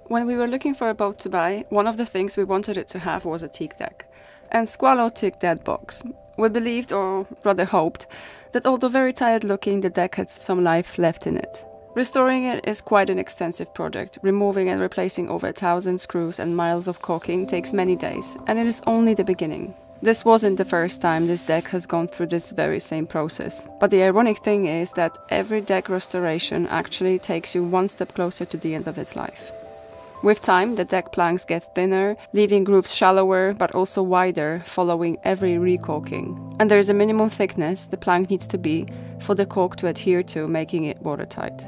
When we were looking for a boat to buy, one of the things we wanted it to have was a teak deck. And Squalo ticked that box. We believed, or rather hoped, that although very tired looking, the deck had some life left in it. Restoring it is quite an extensive project. Removing and replacing over 1,000 screws and miles of caulking takes many days, and it is only the beginning. This wasn't the first time this deck has gone through this very same process. But the ironic thing is that every deck restoration actually takes you one step closer to the end of its life. With time, the deck planks get thinner, leaving grooves shallower but also wider following every recaulking. And there is a minimum thickness the plank needs to be for the caulk to adhere to, making it watertight.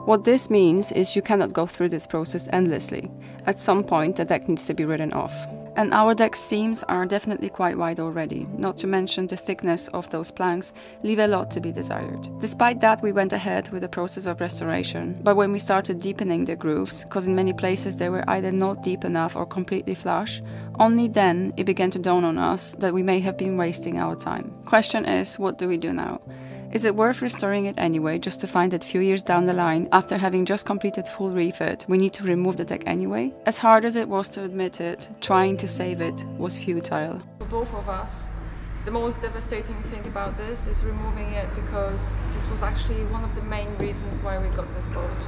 What this means is you cannot go through this process endlessly. At some point, the deck needs to be written off. And our deck's seams are definitely quite wide already, not to mention the thickness of those planks leave a lot to be desired. Despite that, we went ahead with the process of restoration, but when we started deepening the grooves, because in many places they were either not deep enough or completely flush, only then it began to dawn on us that we may have been wasting our time. Question is, what do we do now? Is it worth restoring it anyway, just to find that few years down the line, after having just completed full refit, we need to remove the deck anyway? As hard as it was to admit it, trying to save it was futile. For both of us, the most devastating thing about this is removing it, because this was actually one of the main reasons why we got this boat.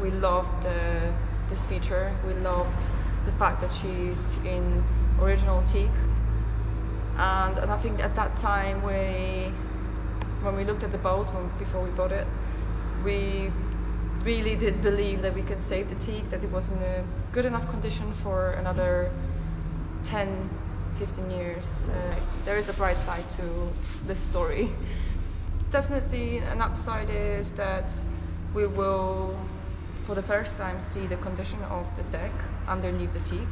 We loved this feature, we loved the fact that she's in original teak, and I think at that time when we looked at the boat, before we bought it, we really did believe that we could save the teak, that it was in a good enough condition for another 10, 15 years. There is a bright side to this story. Definitely an upside is that we will, for the first time, see the condition of the deck underneath the teak.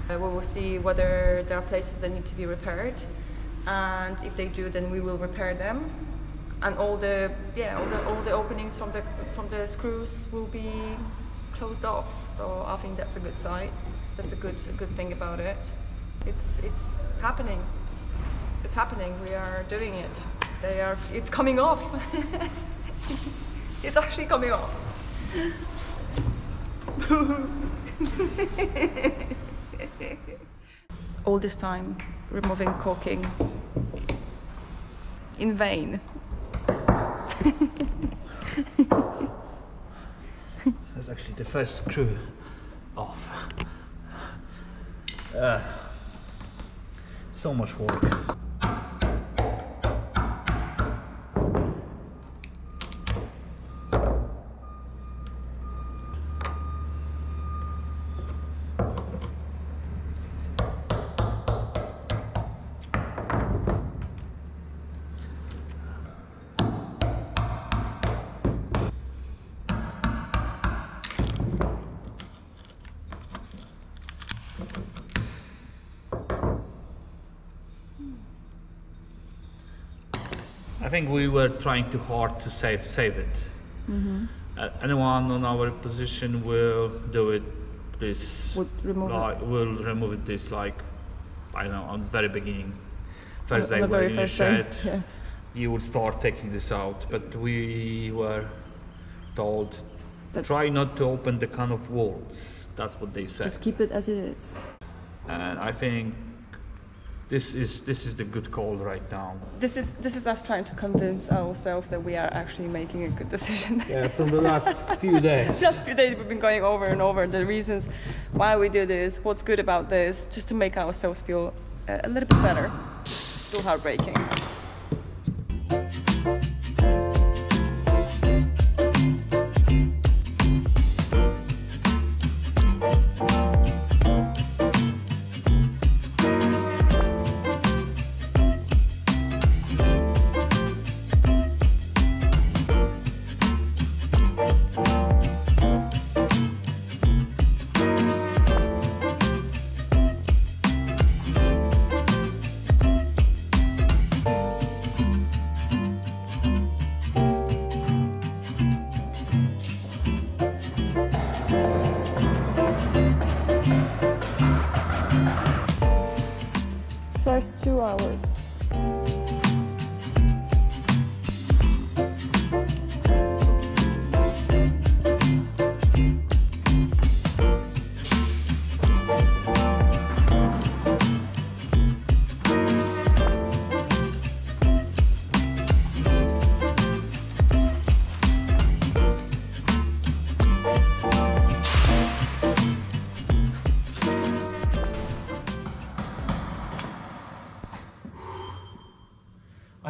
We will see whether there are places that need to be repaired, and if they do, then we will repair them. And all the openings from the screws will be closed off. So I think that's a good side. That's a good thing about it. It's happening. It's happening. We are doing it. It's coming off. It's actually coming off. All this time removing caulking in vain. That's actually the first screw off. So much work. I think we were trying too hard to save it. Mm-hmm. Anyone on our position will do it this. Will remove it this, like, I don't know, on the very beginning, first day we're in the shed. Yes. You would start taking this out, but we were told try not to open the can of worms. That's what they said. Just keep it as it is. And I think this is the good call right now. This is us trying to convince ourselves that we are actually making a good decision. Yeah, from the last few days. The last few days we've been going over and over the reasons why we do this, what's good about this, just to make ourselves feel a little bit better. It's still heartbreaking. First 2 hours.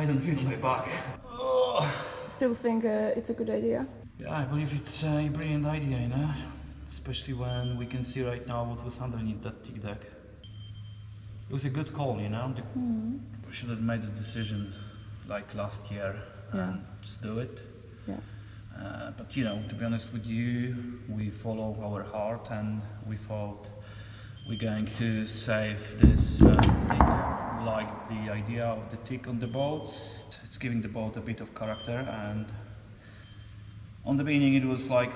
I don't feel my back. Oh. Still think it's a good idea? Yeah, I believe it's a brilliant idea, you know? Especially when we can see right now what was underneath that TEAK deck. It was a good call, you know? We should have made a decision like last year and just do it. Yeah. But you know, to be honest with you, we follow our heart and we thought we're going to save this TEAK. Like the idea of the TEAK on the boats. It's giving the boat a bit of character, and on the beginning it was like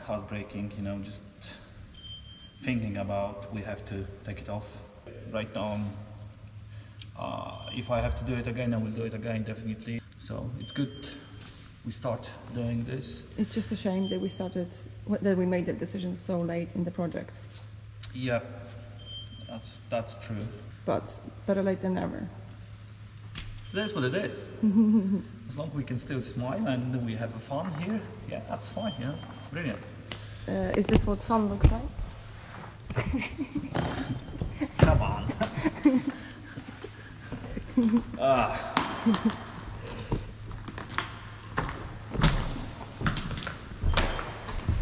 heartbreaking, you know, just thinking about we have to take it off. Right now, if I have to do it again, I will do it again, definitely. So it's good we start doing this. It's just a shame that we made that decision so late in the project. Yeah, that's true. But better late than never. It is what it is. As long as we can still smile and we have fun here, yeah, that's fine, yeah, brilliant. Is this what fun looks like? Come on.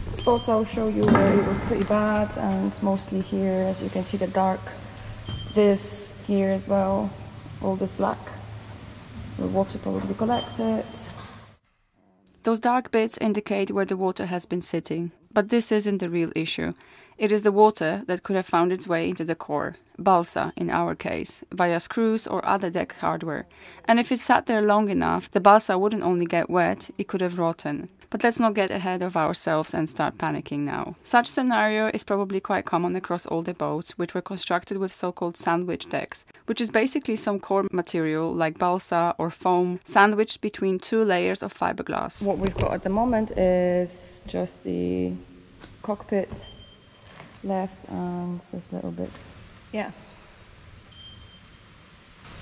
Spots I'll show you where it was pretty bad, and mostly here, as you can see, the dark. This here as well, all this black. The water probably collected. Those dark bits indicate where the water has been sitting. But this isn't the real issue. It is the water that could have found its way into the core, balsa in our case, via screws or other deck hardware. And if it sat there long enough, the balsa wouldn't only get wet, it could have rotten. But let's not get ahead of ourselves and start panicking now. Such scenario is probably quite common across all the boats, which were constructed with so-called sandwich decks, which is basically some core material like balsa or foam sandwiched between two layers of fiberglass. What we've got at the moment is just the cockpit left and this little bit. Yeah.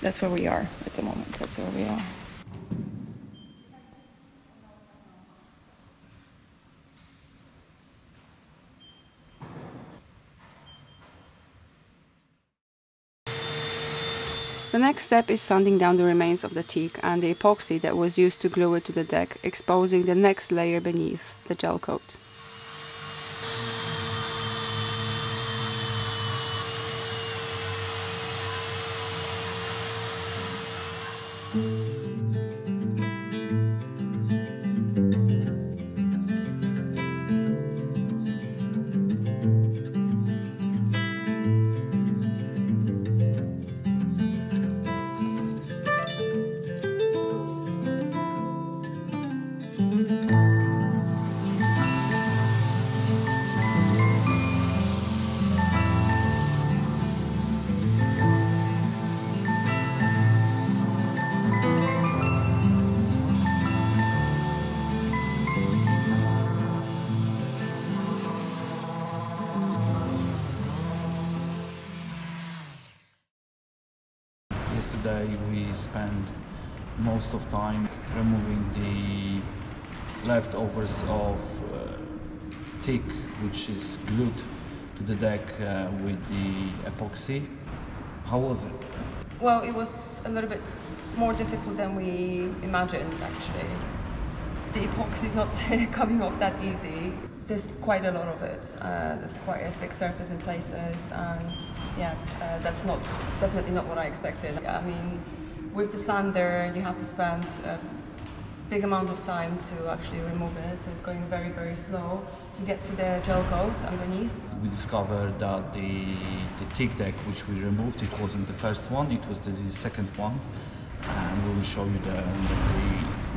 That's where we are at the moment. That's where we are. The next step is sanding down the remains of the teak and the epoxy that was used to glue it to the deck, exposing the next layer beneath, the gel coat. Yesterday we spent most of time removing the leftovers of teak, which is glued to the deck with the epoxy. How was it? Well, it was a little bit more difficult than we imagined, actually. The epoxy is not coming off that easy. There's quite a lot of it. There's quite a thick surface in places, and yeah, that's definitely not what I expected. I mean, with the sander, you have to spend a big amount of time to actually remove it, so it's going very, very slow to get to the gel coat underneath. We discovered that the TEAK deck, which we removed, it wasn't the first one, it was the second one. And we will show you the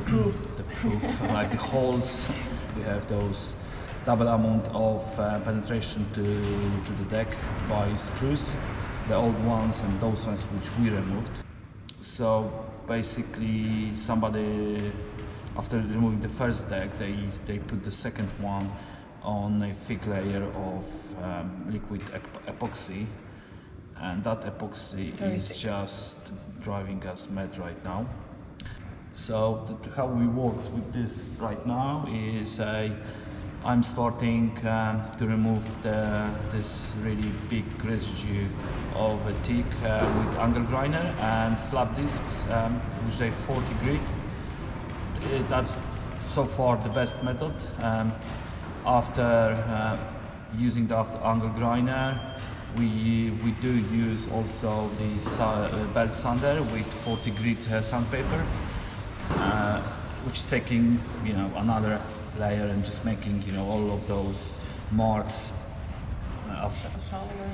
proof, like the holes. We have those double amount of penetration to the deck by screws, the old ones and those ones which we removed. So basically somebody, after removing the first deck, they put the second one on a thick layer of liquid epoxy, and that epoxy is just driving us mad right now. So how we work with this right now is I'm starting to remove this really big residue of a teak with angle grinder and flap discs, which are 40 grit. That's so far the best method. After using the angle grinder, we do use also the belt sander with 40 grit sandpaper, which is taking, you know, another layer and just making, you know, all of those marks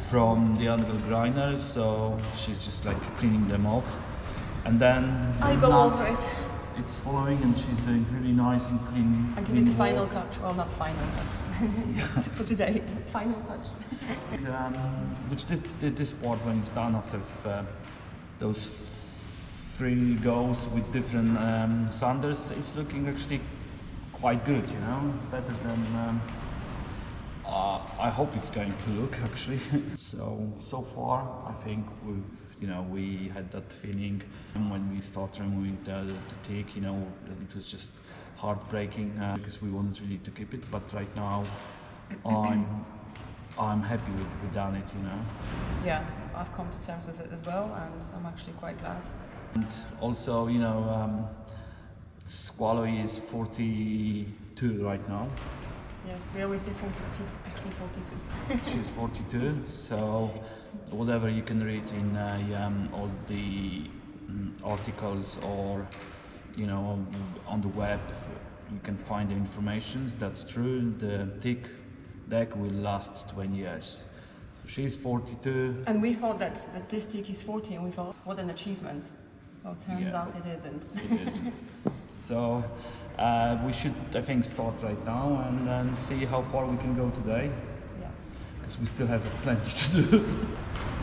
from the angle grinder. So she's just like cleaning them off, and then I go over it. It's following, and she's doing really nice and clean. I'm giving the final touch. Well, not final, but for today, final touch. Which this part, when it's done after those 3 goes with different sanders, it's looking actually quite good, you know, better than I hope it's going to look actually. So far I think we had that feeling when we started removing the teak, you know, it was just heartbreaking because we wanted really to keep it, but right now I'm happy with done it, you know. Yeah, I've come to terms with it as well, and I'm actually quite glad. And also, you know, Squalo is 42 right now. Yes, we always say 40, she's actually 42. She's 42, so whatever you can read in all the articles or, you know, on the web, you can find the information. That's true. The TEAK deck will last 20 years. So she's 42. And we thought that this teak is 40, and we thought, what an achievement. Well, turns out it isn't. It isn't. So we should, I think, start right now and see how far we can go today. Yeah. Because we still have plenty to do.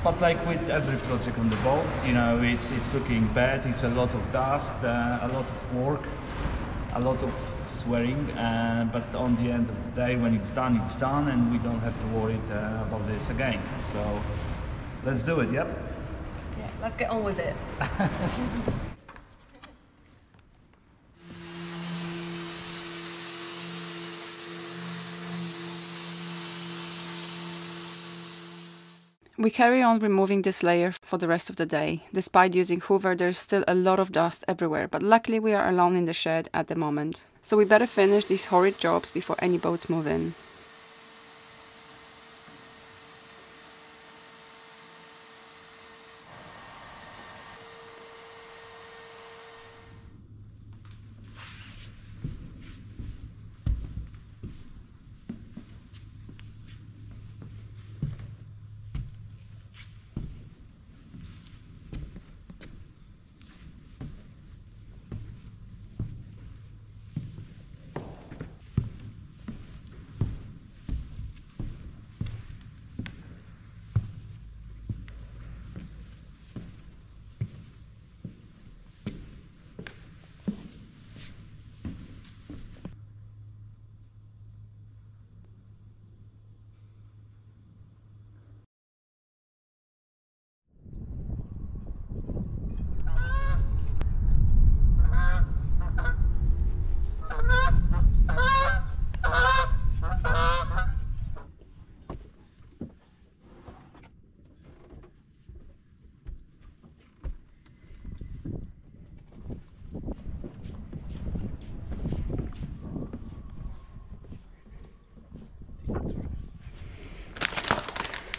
But like with every project on the boat, you know, it's looking bad. It's a lot of dust, a lot of work, a lot of swearing. But on the end of the day, when it's done, and we don't have to worry about this again. So let's do it. Yep. Yeah. Let's get on with it. We carry on removing this layer for the rest of the day. Despite using Hoover, there's still a lot of dust everywhere, but luckily we are alone in the shed at the moment. So we better finish these horrid jobs before any boats move in.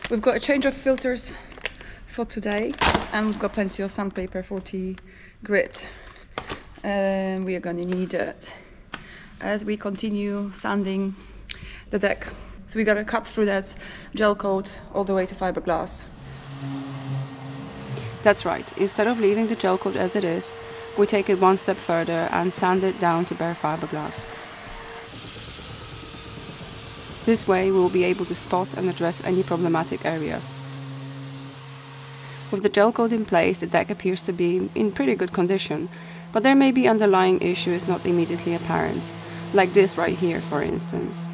We've got a change of filters for today, and we've got plenty of sandpaper, 40 grit. And we are going to need it as we continue sanding the deck. So we got to cut through that gel coat all the way to fiberglass. That's right, instead of leaving the gel coat as it is, we take it one step further and sand it down to bare fiberglass. This way we will be able to spot and address any problematic areas. With the gel coat in place, the deck appears to be in pretty good condition, but there may be underlying issues not immediately apparent, like this right here, for instance.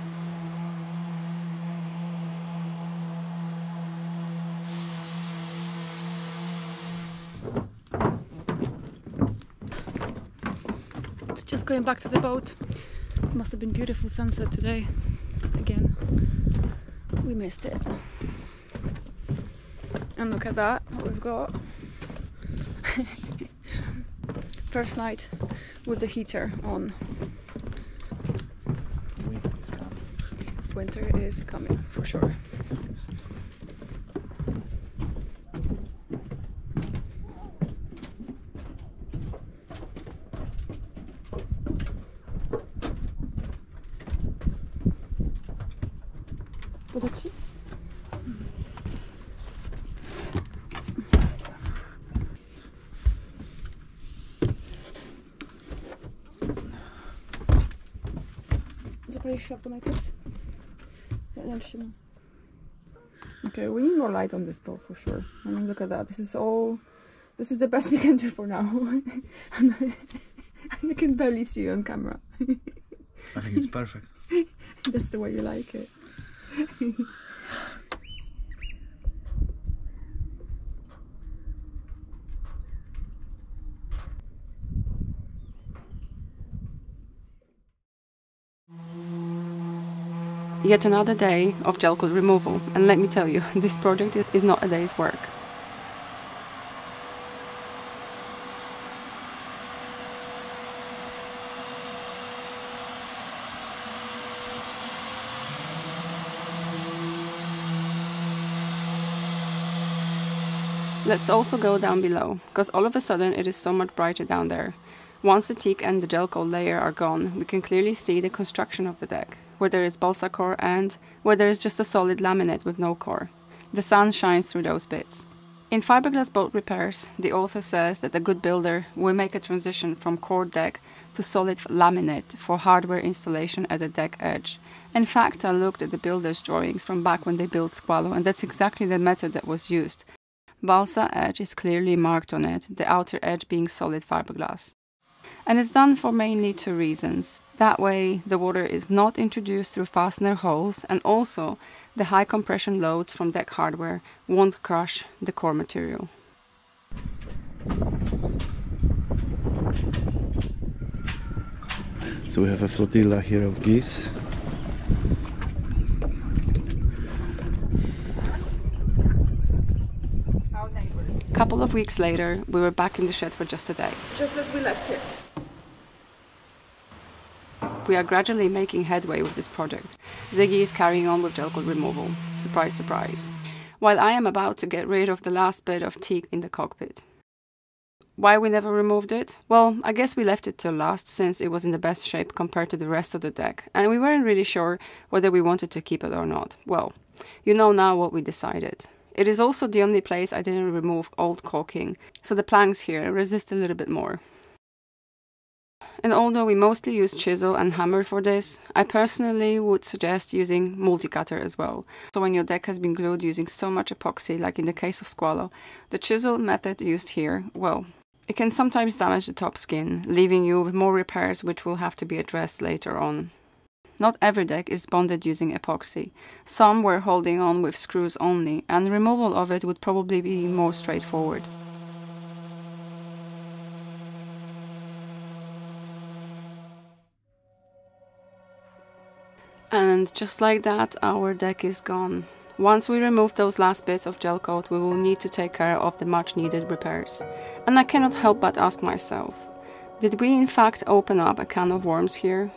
Just going back to the boat. It must have been beautiful sunset today. again, we missed it. And look at that, what we've got. First night with the heater on. Winter is coming for sure. Okay, we need more light on this boat for sure. I mean, look at that. This is the best we can do for now. I can barely see you on camera. I think it's perfect. That's the way you like it. Yet another day of gel coat removal, and let me tell you, this project is not a day's work. Let's also go down below, because all of a sudden it is so much brighter down there. Once the teak and the gel coat layer are gone, we can clearly see the construction of the deck, where there is balsa core and where there is just a solid laminate with no core. The sun shines through those bits. In fiberglass boat repairs, the author says that a good builder will make a transition from core deck to solid laminate for hardware installation at the deck edge. In fact, I looked at the builder's drawings from back when they built Squalo, and that's exactly the method that was used. Balsa edge is clearly marked on it, the outer edge being solid fiberglass. And it's done for mainly two reasons. That way the water is not introduced through fastener holes, and also the high compression loads from deck hardware won't crush the core material. So we have a flotilla here of geese. A couple of weeks later, we were back in the shed for just a day. Just as we left it. We are gradually making headway with this project. Ziggy is carrying on with gel coat removal. Surprise, surprise. While I am about to get rid of the last bit of teak in the cockpit. Why we never removed it? Well, I guess we left it till last since it was in the best shape compared to the rest of the deck, and we weren't really sure whether we wanted to keep it or not. Well, you know now what we decided. It is also the only place I didn't remove old caulking, so the planks here resist a little bit more. And although we mostly use chisel and hammer for this, I personally would suggest using multi-cutter as well. So when your deck has been glued using so much epoxy, like in the case of Squalo, the chisel method used here, well, it can sometimes damage the top skin, leaving you with more repairs which will have to be addressed later on. Not every deck is bonded using epoxy. Some were holding on with screws only, and removal of it would probably be more straightforward. And just like that, our deck is gone. Once we remove those last bits of gel coat, we will need to take care of the much needed repairs. And I cannot help but ask myself, did we in fact open up a can of worms here?